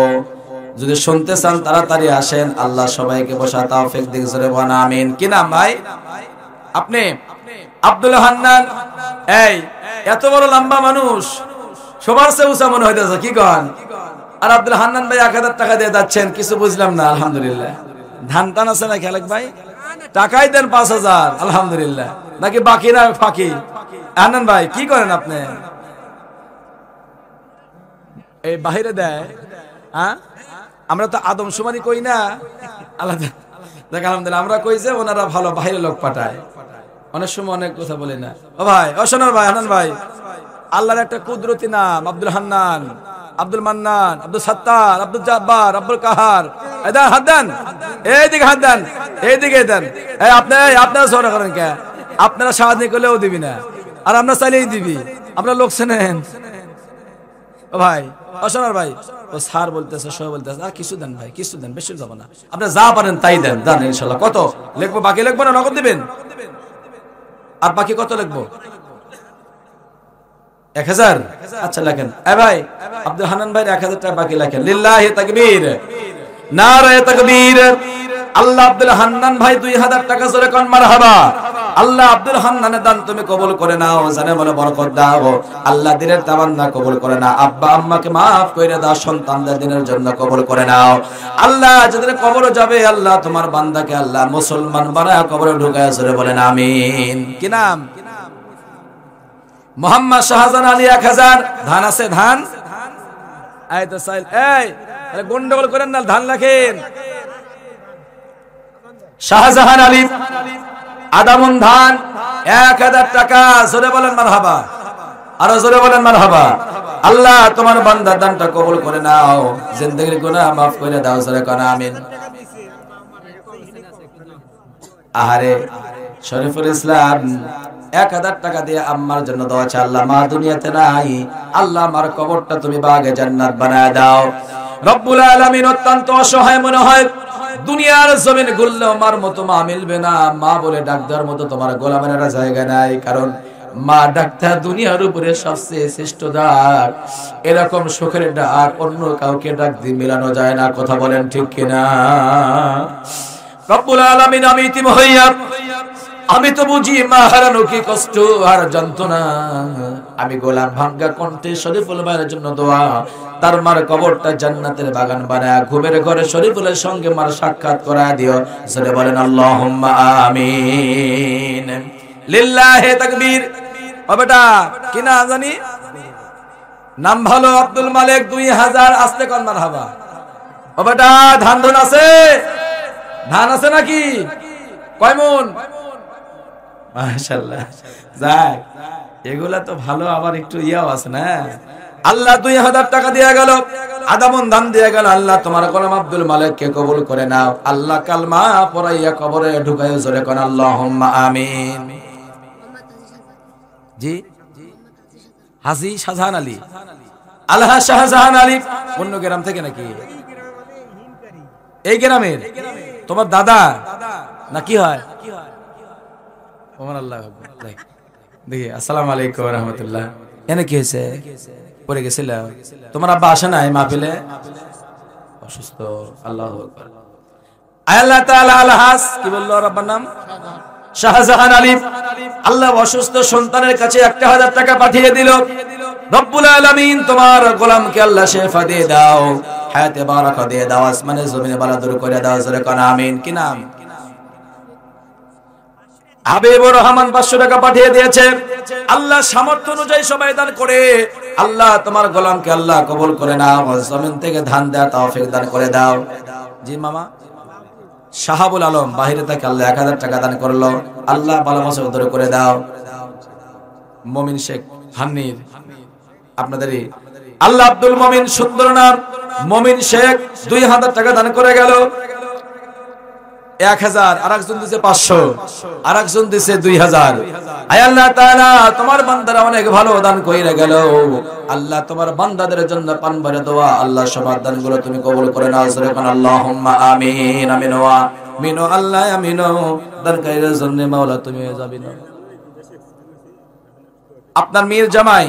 যদি শুনতে চান তাড়াতাড়ি আসেন। আল্লাহ সবাইকে বসা তৌফিক দিক। জোরে বলেন আমিন। কি নাম ভাই আপনি? আব্দুল হান্নান। এই এত বড় লম্বা মানুষ, সবার চেয়ে উঁচা মনে হইতেছে, কি কন? আর আব্দুল হান্নান ভাই 1000 টাকা দিয়ে যাচ্ছেন, কিছু বুঝলাম না। আলহামদুলিল্লাহ ধান টান আছে না খালেক ভাই? টাকাই দেন 5000। আলহামদুলিল্লাহ নাকি বাকি না ফাঁকি? হান্নান ভাই কি করেন আপনি? এই বাহিরে দেয়। হ্যাঁ আমরা তো আদমশুমারি কই না। আল্লাহ দেখ আলহামদুলিল্লাহ আমরা কই যে ওনারা ভালো বাইরে লোক পাঠায়। অনেক সময় অনেক কথা বলি না। ও ভাই, ও সোনার ভাই, হান্নান ভাই, আল্লাহর একটা কুদরতি নাম আব্দুল হান্নান, আব্দুল মান্নান, আব্দুল সাত্তার, আব্দুল জব্বার, আব্দুল কাহার। এদান হাত দেন, এইদিকে হাত দেন, এইদিকে দেন। এই আপনারা সরে করেন কে? আপনারা সাহায্য করলেও দিবি না, আর আমরা চাইলেই দিবি। আমরা লোক চেনেন। ও ভাই, ও সোনার ভাই, ও স্যার বলতেছে, সবাই বলতেছে, আর কিছু দেন ভাই, কিছু দেন, বেশি যাবো না। আপনি যা পারেন তাই দেন, দেন ইনশাল্লাহ। কত লিখবো? বাকি লিখবো না নগদ দিবেন? আর বাকি কত লিখবো? 1000। আচ্ছা লেখেন। এ ভাই আব্দুল হান্নান ভাই 1000 টাকা বাকি লেখেন। লিল্লাহি তাকবীর, নারায়ে তাকবীর। আল্লাহ আব্দুল হান্নান ভাই 2000 টাকা জোরে কোন মারহাবা। আল্লাহ আব্দুল হান্নানের দান তুমি কবুল করে নাও, জানে বলে বরকত দাও। আল্লাহ দিনের তামান্না কবুল করে নাও, আব্বা আম্মাকে maaf কইরা দাও, সন্তানদের দিনের জন্য কবুল করে নাও। আল্লাহ যাদের কবরে যাবে আল্লাহ তোমার বান্দাকে আল্লাহ মুসলমান বানায় কবরে ঢুকায়। জোরে বলেন আমিন। কি নাম? মোহাম্মদ শাহজাহান আলী 1000। ধান আছে? ধান এই তো সাইল। এই আরে গন্ডগোল করেন না, ধান লেখেন। শাহজাহান আলী আদামন ধান 1000 টাকা। জোরে বলেন মারহাবা, আরো জোরে বলেন মারহাবা। আল্লাহ তোমার বান্দার দানটা কবুল করে নাও, জিন্দেগির গুনাহ maaf করে দাও। জোরে কোন আমিন। আহারে শরীফুল ইসলাম 1000 টাকা দিয়ে আম্মার জন্য দোয়া চাই। আল্লাহ মা দুনিয়াতে নাই, আল্লাহ আমার কবরটা তুমি বাগে জান্নাত বানায় দাও। রব্বুল আলামিন অত্যন্ত অসহায় মনে হয়, দুনিয়ার জমিন গুললেও মার মতো মা মিলবে না। মা বলে ডাক দেওয়ার মতো তোমার গোলামের জায়গা নাই, কারণ মা ডাকটা দুনিয়ার উপরে সবচেয়ে শ্রেষ্ঠ ডাক। এরকম সুখের ডাক অন্য কাউকে ডাক দিয়ে মেলানো যায় না। কথা বলেন ঠিক কিনা? রব্বুল আলামিন আমি ইতিম হইয়া আমি তো বুঝি মা হারানো কি কষ্ট আর যন্ত্রণা। আমি গোলাম ভাঙ্গা কণ্ঠে শরীফুল ভাইয়ের জন্য দোয়া, তার মার কবরটা জান্নাতের বাগান বানায় ঘুমের ঘরে শরীফুলের সঙ্গে মার সাক্ষাৎ করায় দিও। জোরে বলেন আল্লাহুম্মা আমিন। লিল্লাহি তাকবীর। ও বেটা কি না জানি নাম ভালো আব্দুল মালিক 2000। আস্তে কোন মারহাবা। ও বেটা ধান ধন আছে? ধান আছে নাকি? কয় মন? মাশাআল্লাহ। যাক এগুলা তো ভালো, আবার একটু ইয়াও আছে না। আল্লাহ 2000 টাকা দিয়ে গেল, আদামন ধান দিয়ে গেল। আল্লাহ তোমার গোলাম আব্দুল মালিককে কবুল করে নাও। আল্লাহ কালমা পড়াইয়া কবরে ঢুকায়। জোরে কোন আল্লাহুম্মা আমিন। জি হাজী শাহজাহান আলী। আল্লাহ শাহজাহান আলী অন্য গ্রাম থেকে নাকি? এই গ্রামের তোমার দাদা না কি হয়? ওমর আল্লাহ দেখি আসসালামু আলাইকুম ওয়া রাহমাতুল্লাহ। এনে কি হয়েছে? পড়ে গেছিল? তোমার আব্বা আসে নাই মাহফিলে? অসুস্থ। আল্লাহু আকবার। আল্লাহ তাআলা আল-হাস কি বললো আব্বার নাম? শাহজাহান আলী। আল্লাহ অসুস্থ সন্তানের কাছে 1000 টাকা পাঠিয়ে দিল। রব্বুল আলামিন তোমার গোলামকে আল্লাহ শেফা দিয়ে দাও, হায়াতে বারাকা দিয়ে দাও, আসমানে জমিনে বালা দূর করে দাও, জোরে কোন আমিন। কি নাম? হাবিবুর রহমান 500 টাকা পাঠিয়ে দিয়েছে। আল্লাহ সামর্থ্য অনুযায়ী সবাই দান করে। আল্লাহ তোমার গোলামকে আল্লাহ কবুল করে নাও, জমিন থেকে ধান দেওয়ার তৌফিক দান করে দাও। জি মামা শাহাবুল আলম বাহিরে থেকে আল্লাহ 1000 টাকা দান করলো, আল্লাহ ভালো বছর ধরে করে দাও। মমিন শেখ হান্নির আপনাদেরই আল্লাহ আব্দুল মমিন সুন্দর নাম, মমিন শেখ 2000 টাকা দান করে গেল। 1000, আরেকজন দিয়েছে 500, আরেকজন দিয়েছে 2000। আয় আল্লাহ তাআলা তোমার বান্দারা অনেক ভালো দান কইরা গেল। আল্লাহ তোমার বান্দাদের জন্য পান ভরে দোয়া, আল্লাহ সবার দানগুলো তুমি কবুল করে নাও, জোরে কোন আল্লাহুম্মা আমিন। আমিন ওয়া আমিন। আল্লাহ আমিন। দানকারীদের জন্য মাওলা তুমি যাবিন। আপনার মীর জামাই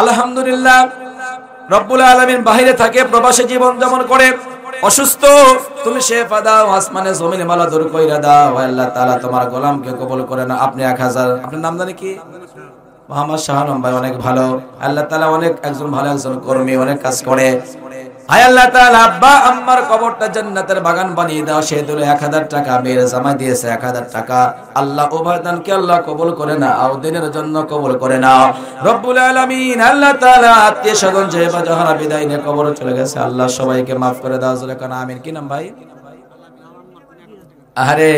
আলহামদুলিল্লাহ রব্বুল আলামিন বাহিরে থাকে, প্রবাসী জীবন যাপন করে, অসুস্থ, তুমি শেফা দাও, আসমানে জমিনে মালা দূর কইরা দাও। আল্লাহ তাআলা তোমার গোলামকে কবুল করে না। আপনি 1000, আপনার নাম জানি কি? মোহাম্মদ শাহানম ভাই, অনেক ভালো। আল্লাহ তাআলা অনেক একজন ভালো একজন কর্মী, অনেক কাজ করে। হায় আল্লাহ তাআলা আব্বা আম্মার কবরটা জান্নাতের বাগান বানিয়ে দাও। সে দিল 1000 টাকা, মেয়ের জামাই দিয়েছে 1000 টাকা। আল্লাহ উভয় দানকে আল্লাহ কবুল করে নাও, দিনের জন্য কবুল করে নাও রব্বুল আলামিন। আল্লাহ তাআলা আত্মীয় স্বজন যে বা যারা বিদায় নিয়ে কবর চলে গেছে, আল্লাহ সবাইকে মাফ করে দাও, জোরে কোন আমিন। কি নাম ভাই? আরে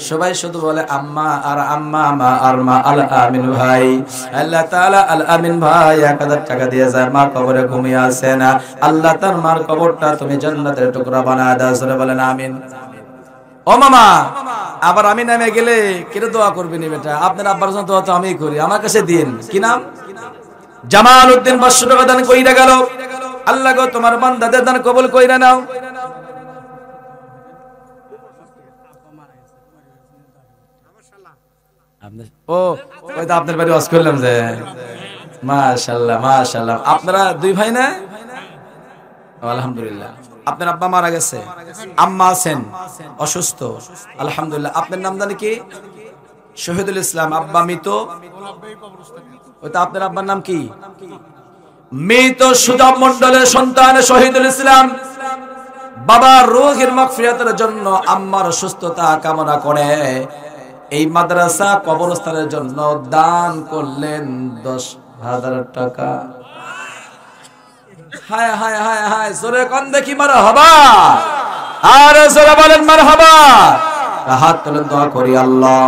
সবাই শুধু বলে আম্মা আর আম্মা, মা আর মা। আল আমিন ভাই, আল্লাহ তাআলা আল আমিন ভাই 1000 টাকা দিয়ে যায়, মা কবরে ঘুমিয়ে আছে না, আল্লাহ তার মার কবরটা তুমি জান্নাতের টুকরা বানায় দাও, জোরে বলেন আমিন। ও মামা আবার আমি নামে গেলে কেটে দোয়া করবি নি বেটা? আপনার আব্বার জন্য দোয়া তো আমিই করি, আমার কাছে দিন। কি নাম? জামাল উদ্দিন 500 টাকা দান কইরা গেল। আল্লাহ গো তোমার বান্দাদের দান কবুল কইরা নাও। ও ওই তো আপনার বাড়ি ওয়াজ করলাম যে মাশাআল্লাহ মাশাআল্লাহ। আপনারা দুই ভাই না? আলহামদুলিল্লাহ। আপনার আব্বা মারা গেছে, আম্মা আছেন অসুস্থ, আলহামদুলিল্লাহ। আপনার নাম জানি কি? শহীদুল ইসলাম। আব্বা মৃত, ওইটা আপনার আব্বার নাম কি? মৃত সুজাব মণ্ডলের সন্তান শহীদুল ইসলাম। বাবার রূহের মাগফিরাতের জন্য আম্মার সুস্থতা কামনা করে এই মাদ্রাসা কবরস্থানের জন্য দান করলেন 10,000 টাকা। হায় হায় হায় হায়, জোরে কোন দেখি মারহাবা, আর জোরে বলেন মারহাবা। হাত তুলে দোয়া করি, আল্লাহ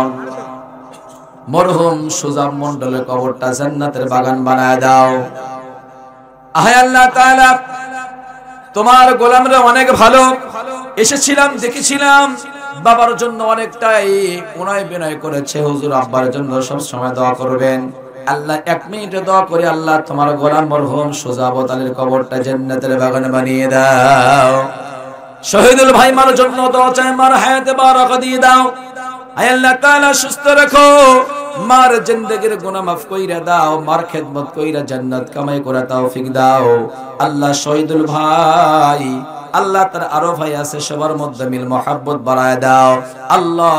মরহুম সুজাব মণ্ডলের কবরটা জান্নাতের বাগান বানায় দাও। হায় আল্লাহ তাআলা তোমার গোলামরা অনেক ভালো। এসেছিলাম, দেখেছিলাম, বাবার জন্য অনেকটাই উনায় বিনয় করেছে। হুজুর আব্বার জন্য সব সময় দোয়া করবেন। আল্লাহ 1 মিনিটে দোয়া করি, আল্লাহ তোমার গোলাম মরহুম সুজাবত আলীর কবরটা জান্নাতের বাগান বানিয়ে দাও। শহীদুল ভাই মার জন্য দোয়া চাই, মার হায়াতে বারাকা দিয়ে দাও। আয় আল্লাহ তাআলা সুস্থ রাখো, মার জিন্দেগির গুনাহ মাফ কইরা দাও, মার খেদমত কইরা জান্নাত কামাই করা তৌফিক দাও। আল্লাহ শহীদুল ভাই, আল্লাহ তার আরো ভাই আছে, সবার মধ্যে মিল মহব্বত বাড়ায় দাও। আল্লাহ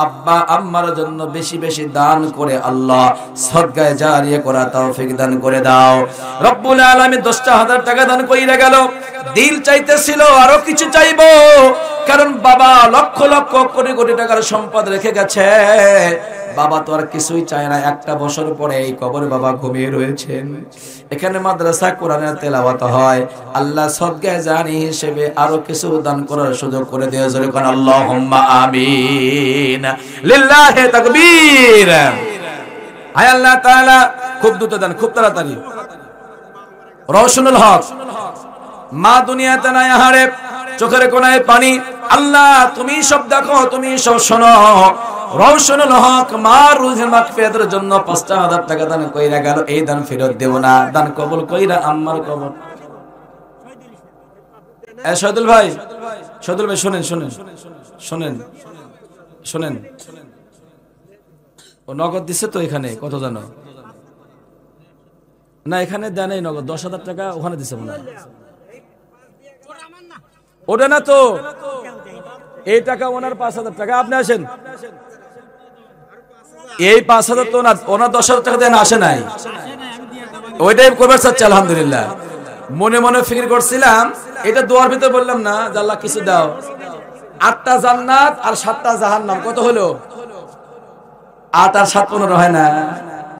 আব্বা আম্মার জন্য বেশি বেশি দান করে আল্লাহ সদকায়ে জারিয়া করা তৌফিক দান করে দাও রব্বুল আলামিন। 10,000 টাকা দান কইরা গেল। দিল চাইতেছিল আরো কিছু চাইবো, কারণ বাবা লক্ষ লক্ষ কোটি কোটি টাকার সম্পদ রেখে গেছে। বাবা তো আর কিছুই চায় না। 1টা বছর পরে এই কবরে বাবা ঘুমিয়ে রয়েছেন। এখানে মাদ্রাসা কোরআনের তেলাওয়াত হয়। আল্লাহ সদকায়ে জারি হিসেবে আরো কিছু দান করার সুযোগ করে দিও, জোরে কোন আল্লাহুম্মা আমিন। লিল্লাহি তাকবীর। আয় আল্লাহ তাআলা খুব দ্রুত দেন, খুব তাড়াতাড়ি। রওশনুল হক মা দুনিয়াতে নাই, আহারে চোখের কোনায় পানি। আল্লাহ তুমি সব দেখো, তুমি সব শোনো। রওশনুল হক মার রুহের মাগফিরাতের জন্য 5,000 টাকা দান কইরা গেল। এই দান ফেরত দেব না, দান কবুল কইরা আম্মার কবর। শহীদুল ভাই, শহীদুল ভাই শুনেন শুনেন শুনেন শুনেন। ও নগদ দিছে তো এখানে কত জানো না এখানে দেয় নাই নগদ 10,000 টাকা ওখানে দিছে মনে হয় ওটা না তো এই টাকা ওনার 5,000 টাকা আপনি আসেন এই 5,000 তো ওনার 10,000 টাকা দেন আসে নাই ওইটাই করবার চাচ্ছি আলহামদুলিল্লাহ মনে মনে ফিকির করছিলাম এটা দোয়ার ভিতরে বললাম না যে আল্লাহ কিছু দাও 8টা জান্নাত আর 7টা জাহান্নাম কত হলো 8 আর 7 15 হয় না